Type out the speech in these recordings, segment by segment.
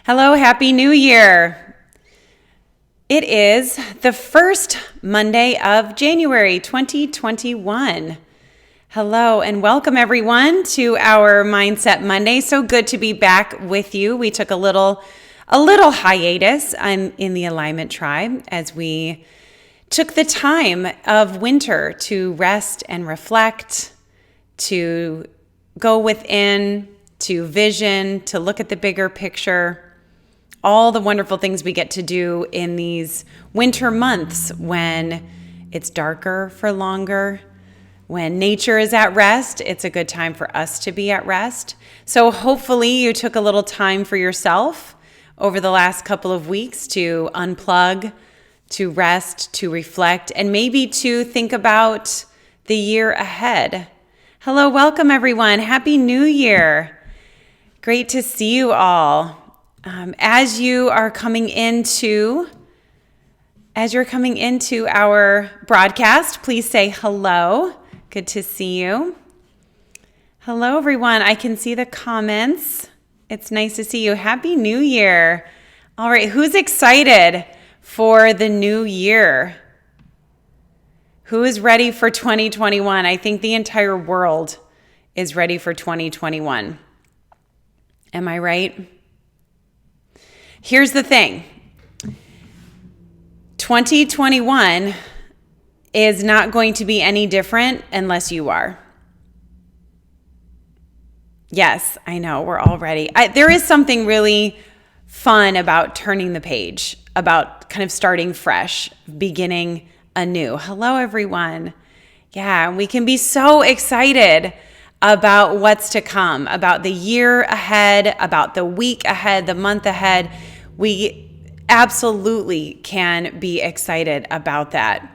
Hello, Happy New Year. It is the first Monday of January 2021. Hello and welcome everyone to our Mindset Monday. So good to be back with you. We took a little hiatus in the Alignment Tribe as we took the time of winter to rest and reflect, to go within, to vision, to look at the bigger picture. All the wonderful things we get to do in these winter months when it's darker for longer, when nature is at rest. It's a good time for us to be at rest. So hopefully you took a little time for yourself over the last couple of weeks to unplug, to rest, to reflect, and maybe to think about the year ahead. Hello, welcome everyone. Happy New Year. Great to see you all. As you're coming into our broadcast, please say hello. Good to see you. Hello, everyone. I can see the comments. It's nice to see you. Happy New Year. All right, who's excited for the new year? Who is ready for 2021? I think the entire world is ready for 2021. Am I right? Here's the thing. 2021 is not going to be any different unless you are. Yes, I know, we're all ready. There is something really fun about turning the page, about kind of starting fresh, beginning anew. Hello, everyone. Yeah, we can be so excited about what's to come, about the year ahead, about the week ahead, the month ahead. We absolutely can be excited about that.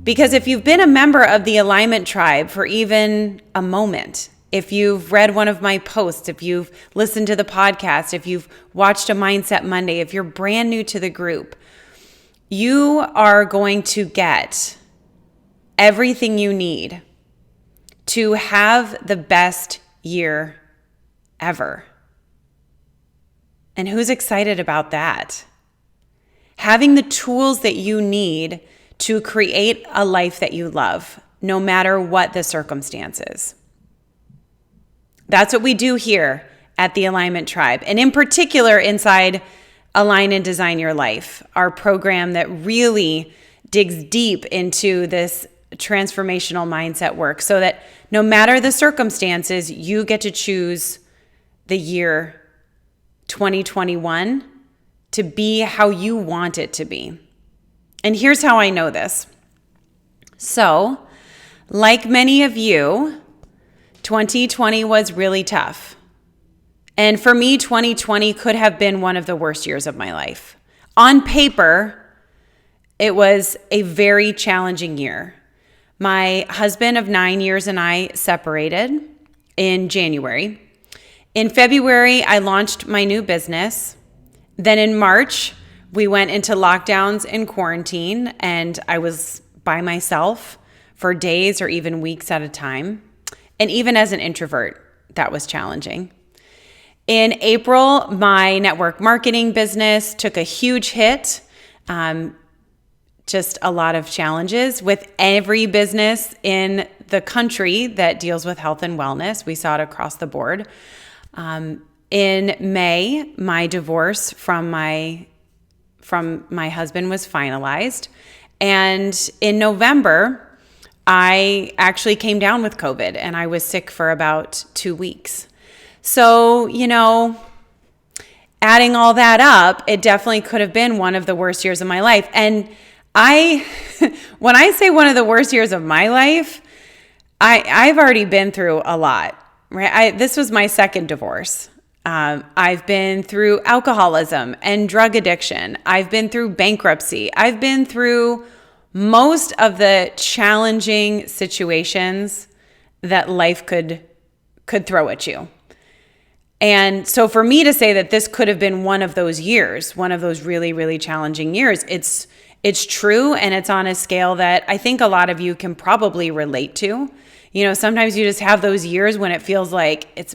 Because if you've been a member of the Alignment Tribe for even a moment, if you've read one of my posts, if you've listened to the podcast, if you've watched a Mindset Monday, if you're brand new to the group, you are going to get everything you need to have the best year ever. And who's excited about that? Having the tools that you need to create a life that you love, no matter what the circumstances. That's what we do here at the Alignment Tribe. And in particular, inside Align and Design Your Life, our program that really digs deep into this transformational mindset work so that no matter the circumstances, you get to choose the year 2021 to be how you want it to be. And here's how I know this. So, like many of you, 2020 was really tough. And for me, 2020 could have been one of the worst years of my life. On paper, it was a very challenging year. My husband of 9 years and I separated in January. In February, I launched my new business. Then in March, we went into lockdowns and quarantine, and I was by myself for days or even weeks at a time. And even as an introvert, that was challenging. In April, my network marketing business took a huge hit. Just a lot of challenges with every business in the country that deals with health and wellness. We saw it across the board. In May, my divorce from my husband was finalized. And in November, I actually came down with COVID and I was sick for about 2 weeks. So, adding all that up, it definitely could have been one of the worst years of my life. And when I say one of the worst years of my life, I've already been through a lot, right? This was my second divorce. I've been through alcoholism and drug addiction. I've been through bankruptcy. I've been through most of the challenging situations that life could throw at you. And so for me to say that this could have been one of those years, one of those really, really challenging years, it's true, and it's on a scale that I think a lot of you can probably relate to. Sometimes you just have those years when it feels like it's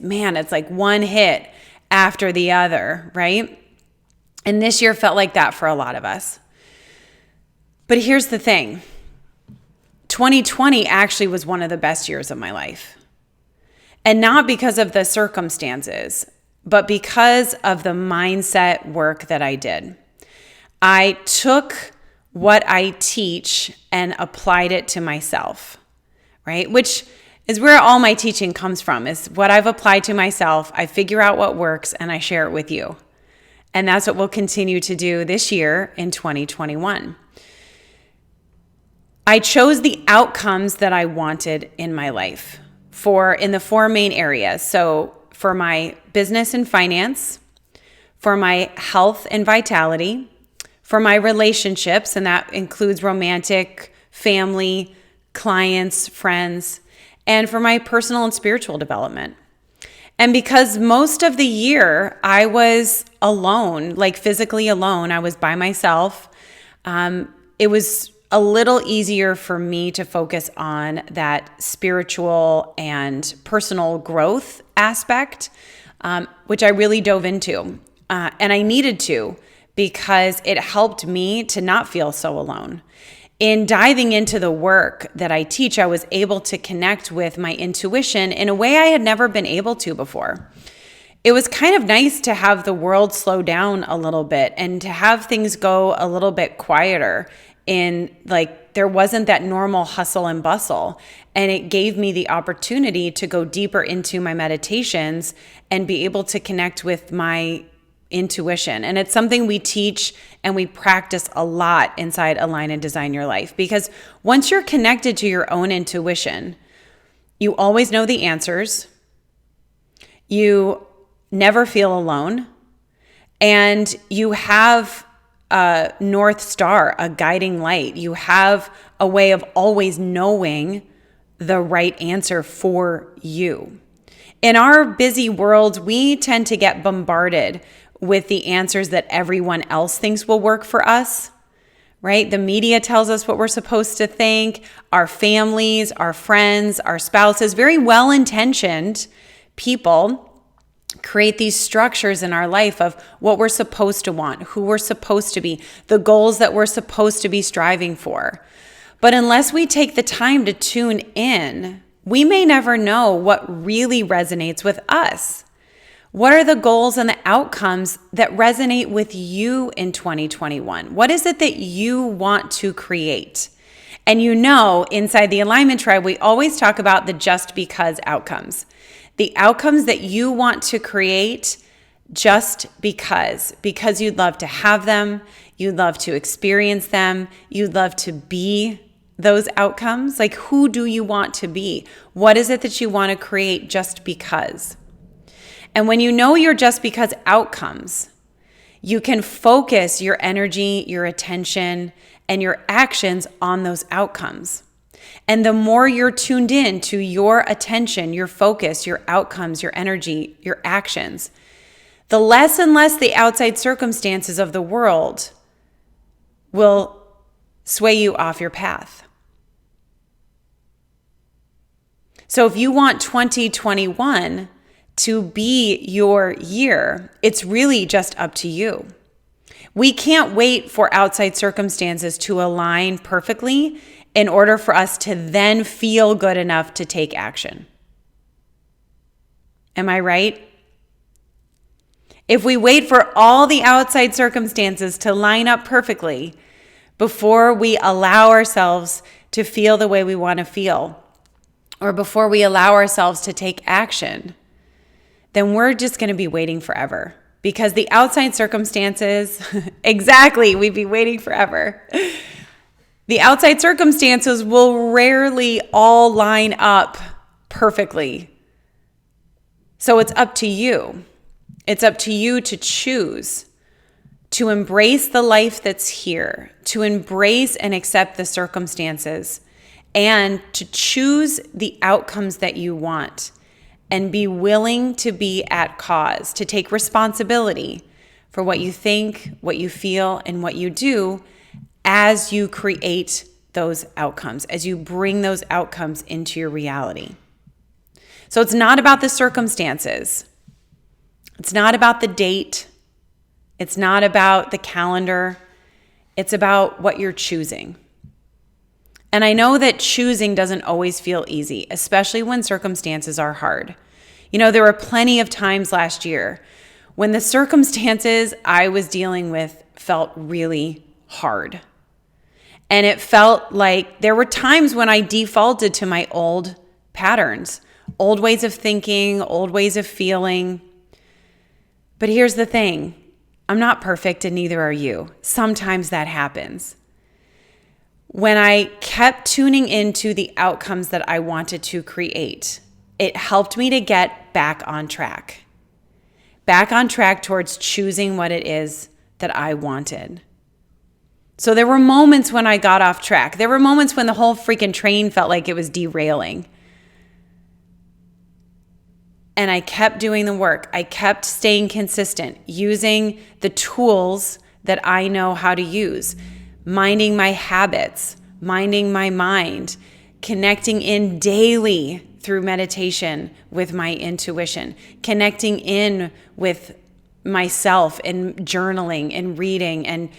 like one hit after the other, right? And this year felt like that for a lot of us. But here's the thing. 2020 actually was one of the best years of my life. And not because of the circumstances, but because of the mindset work that I did. I took what I teach and applied it to myself, right? Which is where all my teaching comes from, is what I've applied to myself. I figure out what works and I share it with you. And that's what we'll continue to do this year in 2021. I chose the outcomes that I wanted in my life in the four main areas. So for my business and finance, for my health and vitality, for my relationships, and that includes romantic, family, clients, friends, and for my personal and spiritual development. And because most of the year I was alone, like physically alone, I was by myself, it was a little easier for me to focus on that spiritual and personal growth aspect, which I really dove into. And I needed to, because it helped me to not feel so alone. In diving into the work that I teach, I was able to connect with my intuition in a way I had never been able to before. It was kind of nice to have the world slow down a little bit and to have things go a little bit quieter. There wasn't that normal hustle and bustle. And it gave me the opportunity to go deeper into my meditations and be able to connect with my intuition. And it's something we teach and we practice a lot inside Align and Design Your Life, because once you're connected to your own intuition, you always know the answers. You never feel alone, and you have a North Star, a guiding light. You have a way of always knowing the right answer for you. In our busy world, we tend to get bombarded with the answers that everyone else thinks will work for us, right? The media tells us what we're supposed to think. Our families, our friends, our spouses, very well-intentioned people create these structures in our life of what we're supposed to want, who we're supposed to be, the goals that we're supposed to be striving for. But unless we take the time to tune in, we may never know what really resonates with us. What are the goals and the outcomes that resonate with you in 2021? What is it that you want to create? And inside the Alignment Tribe, we always talk about the just because outcomes. The outcomes that you want to create just because you'd love to have them, you'd love to experience them, you'd love to be those outcomes. Like, who do you want to be? What is it that you want to create just because? And when you know your just because outcomes, you can focus your energy, your attention, and your actions on those outcomes. And the more you're tuned in to your attention, your focus, your outcomes, your energy, your actions, the less and less the outside circumstances of the world will sway you off your path. So if you want 2021 to be your year, it's really just up to you. We can't wait for outside circumstances to align perfectly in order for us to then feel good enough to take action. Am I right? If we wait for all the outside circumstances to line up perfectly before we allow ourselves to feel the way we want to feel, or before we allow ourselves to take action, then we're just going to be waiting forever, because the outside circumstances, exactly, we'd be waiting forever. The outside circumstances will rarely all line up perfectly. So it's up to you. It's up to you to choose to embrace the life that's here, to embrace and accept the circumstances, and to choose the outcomes that you want. And be willing to be at cause, to take responsibility for what you think, what you feel, and what you do as you create those outcomes, as you bring those outcomes into your reality. So it's not about the circumstances. It's not about the date. It's not about the calendar. It's about what you're choosing. And I know that choosing doesn't always feel easy, especially when circumstances are hard. There were plenty of times last year when the circumstances I was dealing with felt really hard. And it felt like there were times when I defaulted to my old patterns, old ways of thinking, old ways of feeling. But here's the thing. I'm not perfect and neither are you. Sometimes that happens. When I kept tuning into the outcomes that I wanted to create, it helped me to get back on track. Back on track towards choosing what it is that I wanted. So there were moments when I got off track. There were moments when the whole freaking train felt like it was derailing. And I kept doing the work. I kept staying consistent, using the tools that I know how to use, minding my habits, minding my mind, connecting in daily through meditation with my intuition, connecting in with myself and journaling and reading. And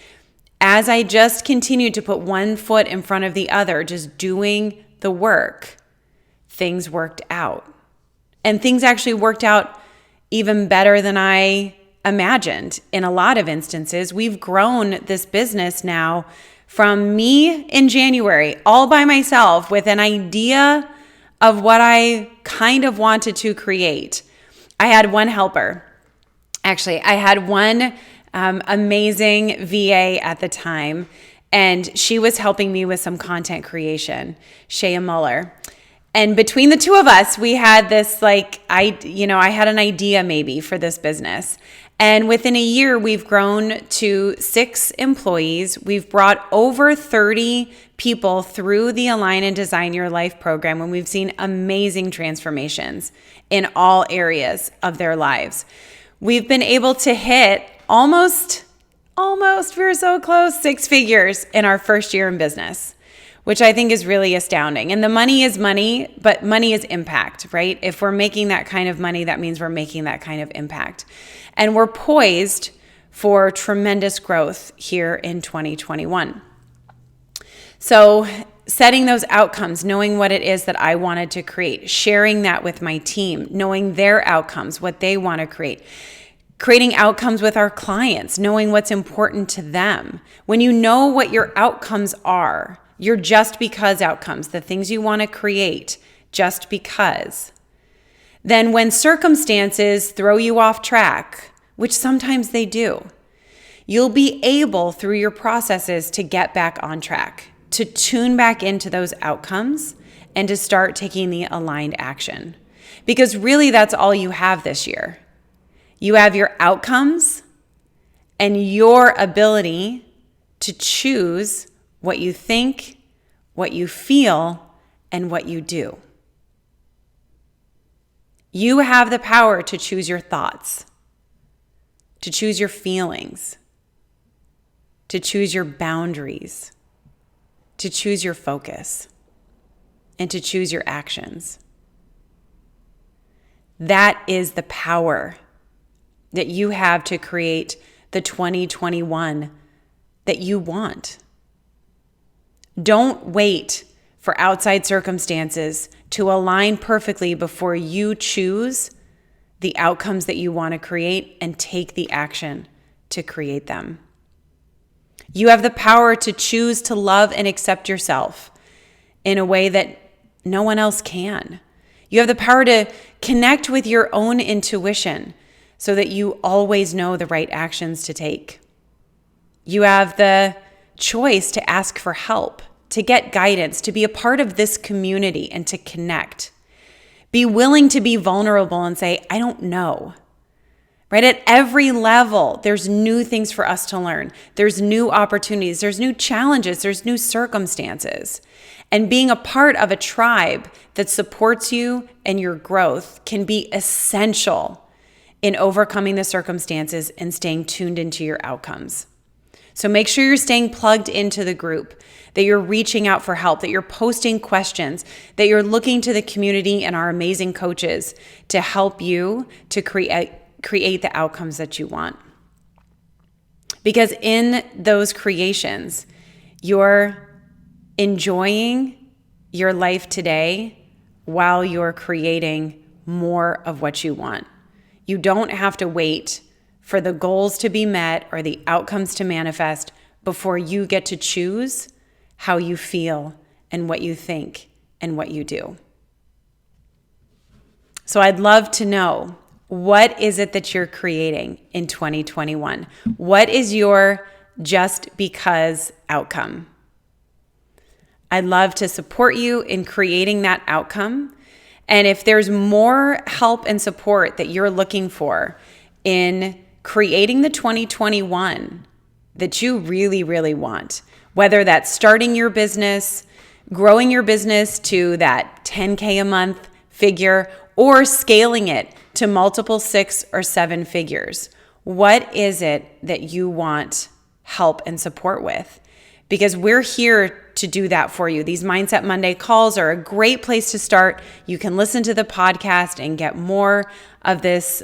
as I just continued to put one foot in front of the other, just doing the work, things worked out. And things actually worked out even better than I imagined. In a lot of instances, we've grown this business now from me in January, all by myself with an idea of what I kind of wanted to create. I had one helper. Actually, I had one amazing VA at the time, and she was helping me with some content creation, Shea Muller. And between the two of us, we had this I had an idea maybe for this business. And within a year, we've grown to 6 employees. We've brought over 30 people through the Align and Design Your Life program, and we've seen amazing transformations in all areas of their lives. We've been able to hit almost, we're so close, 6 figures in our first year in business, which I think is really astounding. And the money is money, but money is impact, right? If we're making that kind of money, that means we're making that kind of impact. And we're poised for tremendous growth here in 2021. So setting those outcomes, knowing what it is that I wanted to create, sharing that with my team, knowing their outcomes, what they want to create, creating outcomes with our clients, knowing what's important to them. When you know what your outcomes are, your just because outcomes, the things you want to create just because, then when circumstances throw you off track, which sometimes they do, you'll be able through your processes to get back on track, to tune back into those outcomes and to start taking the aligned action. Because really that's all you have this year. You have your outcomes and your ability to choose what you think, what you feel, and what you do. You have the power to choose your thoughts, to choose your feelings, to choose your boundaries, to choose your focus, and to choose your actions. That is the power that you have to create the 2021 that you want. Don't wait for outside circumstances to align perfectly before you choose the outcomes that you want to create and take the action to create them. You have the power to choose to love and accept yourself in a way that no one else can. You have the power to connect with your own intuition so that you always know the right actions to take. You have the choice to ask for help, to get guidance, to be a part of this community and to connect. Be willing to be vulnerable and say, I don't know. Right? At every level, there's new things for us to learn. There's new opportunities. There's new challenges. There's new circumstances. And being a part of a tribe that supports you and your growth can be essential in overcoming the circumstances and staying tuned into your outcomes. So make sure you're staying plugged into the group, that you're reaching out for help, that you're posting questions, that you're looking to the community and our amazing coaches to help you to create the outcomes that you want. Because in those creations, you're enjoying your life today while you're creating more of what you want. You don't have to wait for the goals to be met or the outcomes to manifest before you get to choose how you feel and what you think and what you do. So I'd love to know, what is it that you're creating in 2021? What is your just because outcome? I'd love to support you in creating that outcome. And if there's more help and support that you're looking for in creating the 2021 that you really, really want, whether that's starting your business, growing your business to that 10K a month figure, or scaling it to multiple 6 or 7 figures, what is it that you want help and support with? Because we're here to do that for you. These Mindset Monday calls are a great place to start. You can listen to the podcast and get more of this,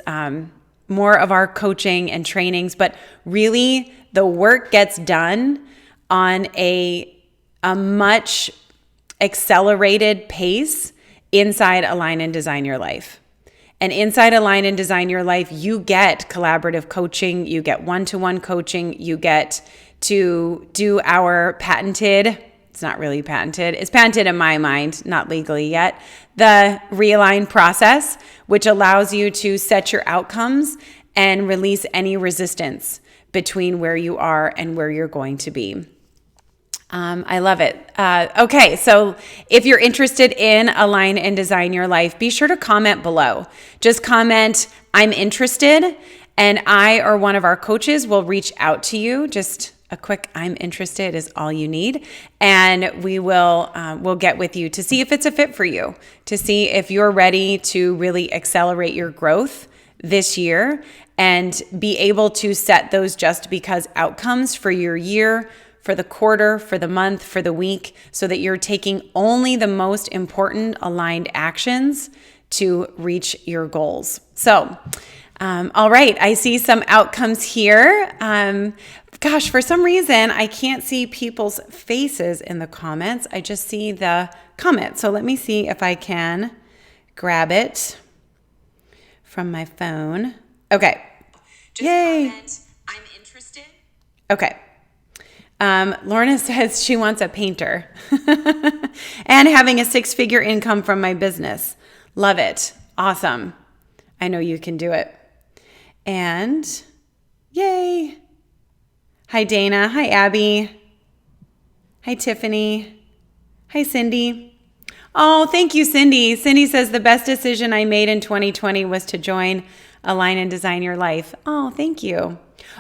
more of our coaching and trainings, but really the work gets done on a much accelerated pace inside Align and Design Your Life. And inside Align and Design Your Life, you get collaborative coaching, you get one-to-one coaching, you get to do our patented, it's not really patented, it's patented in my mind, not legally yet, the Realign process, which allows you to set your outcomes and release any resistance between where you are and where you're going to be. I love it. Okay, so if you're interested in Align and Design Your Life, be sure to comment below. Just comment, I'm interested, and I or one of our coaches will reach out to you. Just a quick I'm interested is all you need. And we'll get with you to see if it's a fit for you, to see if you're ready to really accelerate your growth this year and be able to set those just because outcomes for your year, for the quarter, for the month, for the week, so that you're taking only the most important aligned actions to reach your goals. So, all right, I see some outcomes here. Gosh, for some reason, I can't see people's faces in the comments. I just see the comments. So let me see if I can grab it from my phone. Okay. Just yay. Comment, I'm interested. Okay. Lorna says she wants a painter and having a 6-figure income from my business. Love it. Awesome. I know you can do it. And yay. Hi, Dana. Hi, Abby. Hi, Tiffany. Hi, Cindy. Oh, thank you, Cindy. Cindy says the best decision I made in 2020 was to join Align and Design Your Life. Oh, thank you.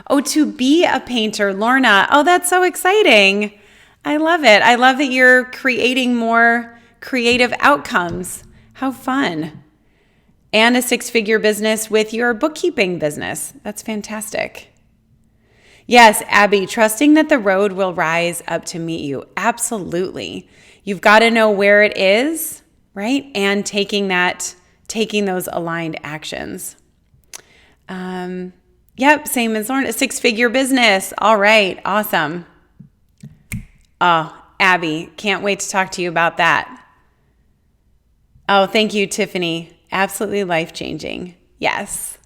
Oh, to be a painter, Lorna. Oh, that's so exciting. I love it. I love that you're creating more creative outcomes. How fun. And a 6-figure business with your bookkeeping business. That's fantastic. Yes, Abby, trusting that the road will rise up to meet you. Absolutely. You've got to know where it is, right? And taking those aligned actions. Yep, same as Lauren, a 6-figure business. All right, awesome. Oh, Abby, can't wait to talk to you about that. Oh, thank you, Tiffany. Absolutely life-changing. Yes.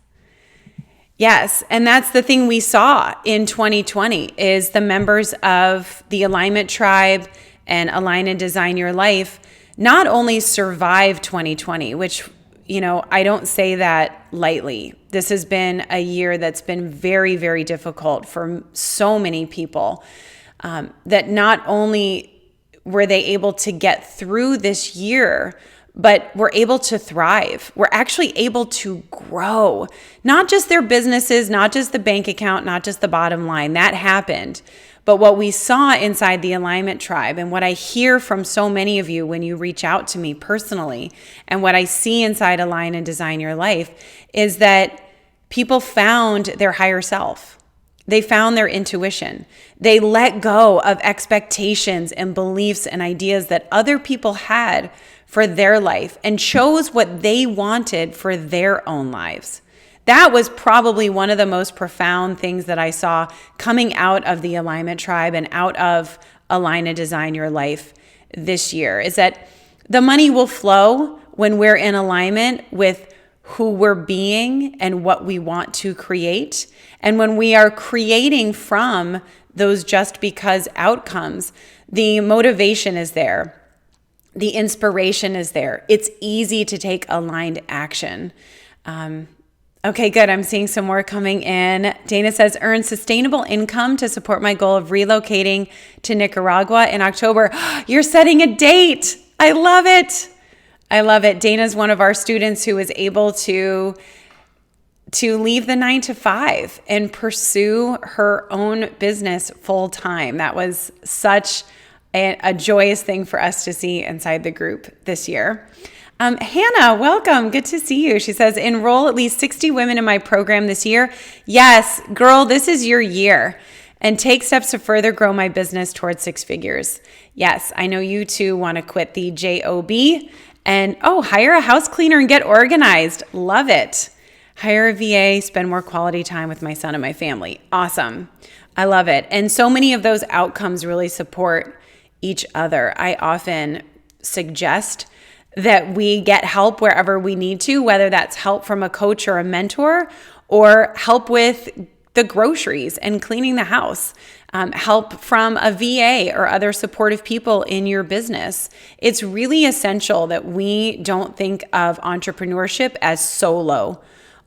Yes, and that's the thing we saw in 2020 is the members of the Alignment Tribe and Align and Design Your Life not only survive 2020, which, I don't say that lightly. This has been a year that's been very, very difficult for so many people, that not only were they able to get through this year, but were able to thrive. We're actually able to grow, not just their businesses, not just the bank account, not just the bottom line. That happened. But what we saw inside the Alignment Tribe, and what I hear from so many of you when you reach out to me personally, and what I see inside Align and Design Your Life, is that people found their higher self. They found their intuition. They let go of expectations and beliefs and ideas that other people had for their life and chose what they wanted for their own lives. that was probably one of the most profound things that I saw coming out of the Alignment Tribe and out of Align and Design Your Life this year, is that the money will flow when we're in alignment with who we're being and what we want to create. And when we are creating from those just because outcomes, the motivation is there. The inspiration is there. It's easy to take aligned action. Okay, good. I'm seeing some more coming in. Dana says, earn sustainable income to support my goal of relocating to Nicaragua in October. You're setting a date. I love it. I love it. Dana's one of our students who was able to leave the 9-to-5 and pursue her own business full time. That was such a joyous thing for us to see inside the group this year. Hannah, welcome. Good to see you. She says, enroll at least 60 women in my program this year. Yes, girl, this is your year. And take steps to further grow my business towards 6 figures. Yes, I know you too want to quit the job and, hire a house cleaner and get organized. Love it. Hire a VA, spend more quality time with my son and my family. Awesome. I love it. And so many of those outcomes really support each other. I often suggest that we get help wherever we need to, whether that's help from a coach or a mentor, or help with the groceries and cleaning the house, help from a VA or other supportive people in your business. It's really essential that we don't think of entrepreneurship as solo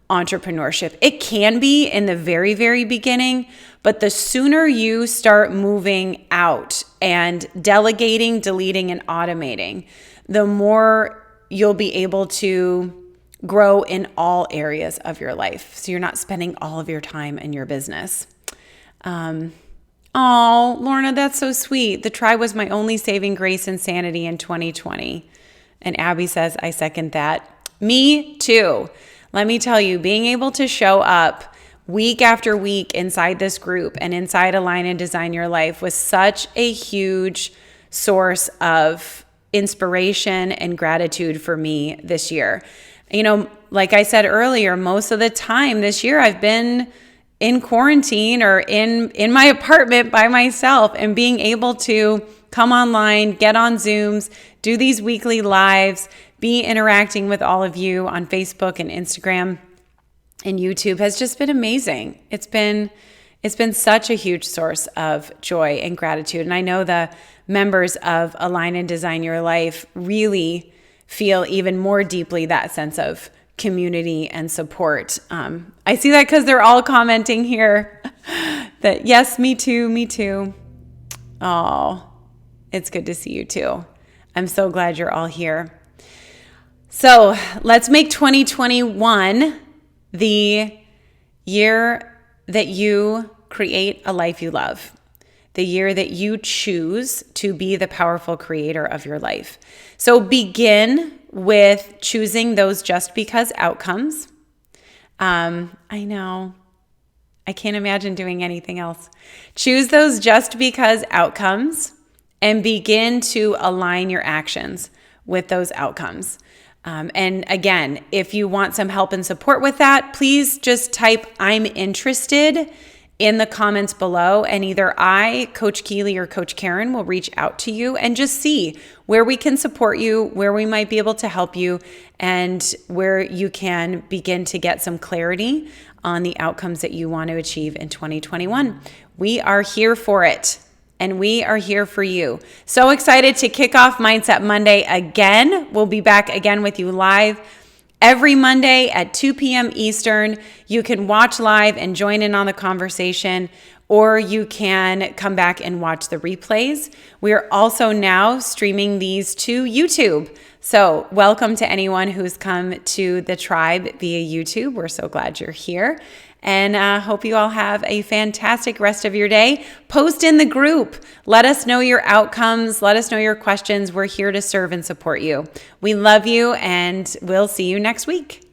entrepreneurship. It can be in the very, very beginning, but the sooner you start moving out and delegating, deleting, and automating, the more you'll be able to grow in all areas of your life. So you're not spending all of your time in your business. Lorna, that's so sweet. The tribe was my only saving grace and sanity in 2020. And Abby says, I second that. Me too. Let me tell you, being able to show up week after week inside this group and inside Align and Design Your Life was such a huge source of inspiration and gratitude for me this year. You know, like I said earlier, most of the time this year I've been in quarantine or in my apartment by myself, and being able to come online, get on Zooms, do these weekly lives, be interacting with all of you on Facebook and Instagram and YouTube has just been amazing. It's been such a huge source of joy and gratitude. And I know the members of Align and Design Your Life really feel even more deeply that sense of community and support. I see that because they're all commenting here that yes, me too, me too. Oh, it's good to see you too. I'm so glad you're all here. So let's make 2021 the year that you create a life you love, the year that you choose to be the powerful creator of your life. So begin with choosing those just because outcomes. I know, I can't imagine doing anything else. Choose those just because outcomes and begin to align your actions with those outcomes. And again, if you want some help and support with that, please just type I'm interested in the comments below, and either I, Coach Keeley, or Coach Karen will reach out to you and just see where we can support you, where we might be able to help you, and where you can begin to get some clarity on the outcomes that you want to achieve in 2021. We are here for it. And we are here for you. So excited to kick off Mindset Monday again. We'll be back again with you live every Monday at 2 p.m. Eastern. You can watch live and join in on the conversation, or you can come back and watch the replays. We are also now streaming these to YouTube. So welcome to anyone who's come to the tribe via YouTube. We're so glad you're here. And hope you all have a fantastic rest of your day. Post in the group. Let us know your outcomes. Let us know your questions. We're here to serve and support you. We love you, and we'll see you next week.